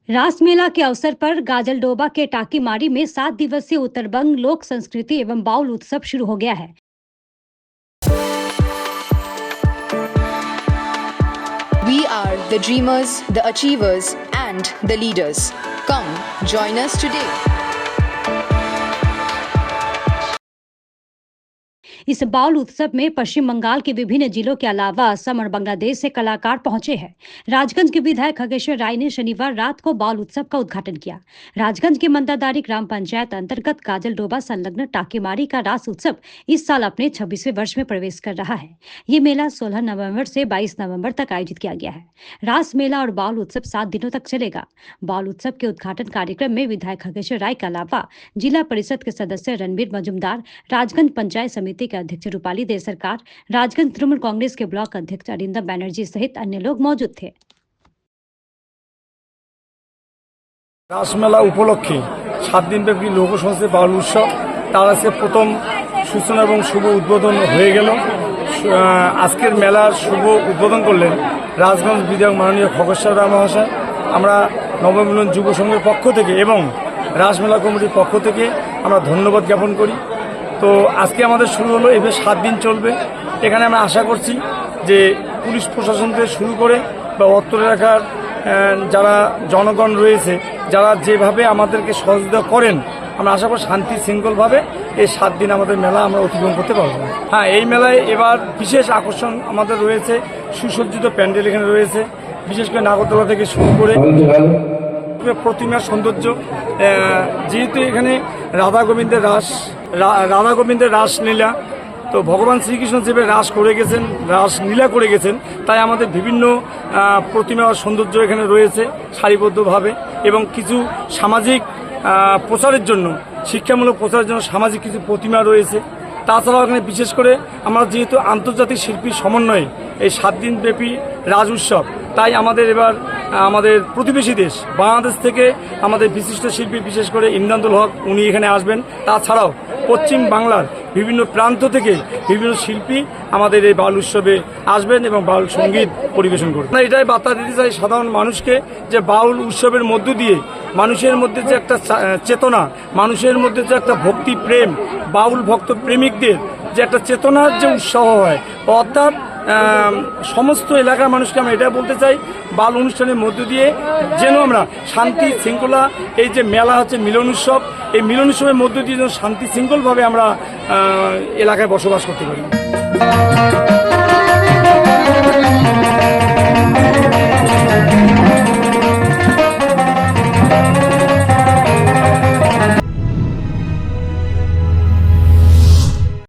रास मेला के अवसर पर गाजलडोबा के टाकीमारी में 7 दिवसीय उत्तरबंग लोक संस्कृति एवं बाउल उत्सव शुरू हो गया है। We are the dreamers, the achievers, and the leaders. Come, join us today. इस बाउल उत्सव में पश्चिम बंगाल के विभिन्न जिलों के अलावा असम और बांग्लादेश से कलाकार पहुंचे हैं। राजगंज के विधायक खगेश्वर राय ने शनिवार रात को बाउल उत्सव का उद्घाटन किया। राजगंज के मंदादारी ग्राम पंचायत अंतर्गत गाजलडोबा संलग्न टाकीमारी का रास उत्सव इस साल अपने 26वें वर्ष में प्रवेश कर रहा है। ये मेला 16 नवंबर से 22 नवंबर तक आयोजित किया गया है। रास मेला और बाउल उत्सव 7 दिनों तक चलेगा। बाउल उत्सव के उद्घाटन कार्यक्रम में विधायक खगेश्वर राय के अलावा जिला परिषद के सदस्य रणबीर मजुमदार, राजगंज पंचायत समिति के अध्यक्ष रूपाली दे सरकार, राजगंज तृणमूल कांग्रेस के ब्लॉक अध्यक्ष अरिंदम बैनर्जी सहित अन्य लोग मौजूद थे। रासमेला उपलक्षे 7 दिन ব্যাপী লোক সংস্কৃতি বাউল উৎসব তার আজকে প্রথম সূচনা এবং শুভ উদ্বোধন হয়ে গেল। আজকের মেলার শুভ উদ্বোধন করলেন রাজগঞ্জ বিধায়ক মাননীয় খগেশ্বর রায় মহাশয়। আমরা নবমিলন যুব সংঘের পক্ষ থেকে এবং রাসমেলা কমিটির পক্ষ থেকে আমরা ধন্যবাদ জ্ঞাপন করি। তো আজকে আমাদের শুরু হলো, এভাবে 7 দিন চলবে। এখানে আমরা আশা করছি যে পুলিশ প্রশাসন থেকে শুরু করে বা উত্তর এলাকার যারা জনগণ রয়েছে, যারা যেভাবে আমাদেরকে সহযোগিতা করেন, আমরা আশা করি শান্তি শৃঙ্খলভাবে এই 7 দিন আমাদের মেলা আমরা অতিক্রম করতে পারবো। হ্যাঁ, এই মেলায় এবার বিশেষ আকর্ষণ আমাদের রয়েছে, সুসজ্জিত প্যান্ডেল এখানে রয়েছে, বিশেষ করে নাগরদোলা থেকে শুরু করে প্রতিমার সৌন্দর্য। যেহেতু এখানে রাধা গোবিন্দের রাসলীলা, তো ভগবান শ্রীকৃষ্ণ যেভাবে রাস করে গেছেন, রাসলীলা করে গেছেন, তাই আমাদের বিভিন্ন প্রতিমার সৌন্দর্য এখানে রয়েছে সারিবদ্ধভাবে। এবং কিছু সামাজিক প্রচারের জন্য, শিক্ষামূলক প্রচারের জন্য সামাজিক কিছু প্রতিমা রয়েছে। তাছাড়াও এখানে বিশেষ করে আমরা যেহেতু আন্তর্জাতিক শিল্পীর সমন্বয়ে এই 7 দিন ব্যাপী রাজ উৎসব, তাই আমাদের এবার আমাদের প্রতিবেশী দেশ বাংলাদেশ থেকে আমাদের বিশিষ্ট শিল্পী, বিশেষ করে ইমদাদুল হক, উনি এখানে আসবেন। তাছাড়াও পশ্চিম বাংলার বিভিন্ন প্রান্ত থেকে বিভিন্ন শিল্পী আমাদের এই বাউল উৎসবে আসবেন এবং বাউল সঙ্গীত পরিবেশন করবেন। আমরা এটাই বার্তা দিতে চাই সাধারণ মানুষকে যে বাউল উৎসবের মধ্য দিয়ে মানুষের মধ্যে যে একটা চেতনা, মানুষের মধ্যে যে একটা ভক্তি প্রেম, বাউল ভক্ত প্রেমিকদের যে একটা চেতনার যে উৎসাহ হয়, অর্থাৎ সমস্ত এলাকার মানুষকে আমরা এটা বলতে চাই, বাউল অনুষ্ঠানের মধ্য দিয়ে যেন আমরা শান্তি শৃঙ্খলা, এই যে মেলা হচ্ছে মিলন উৎসব, এই মিলন উৎসবের মধ্য দিয়ে যেন শান্তি শৃঙ্খলভাবে আমরা এলাকায় বসবাস করতে পারি।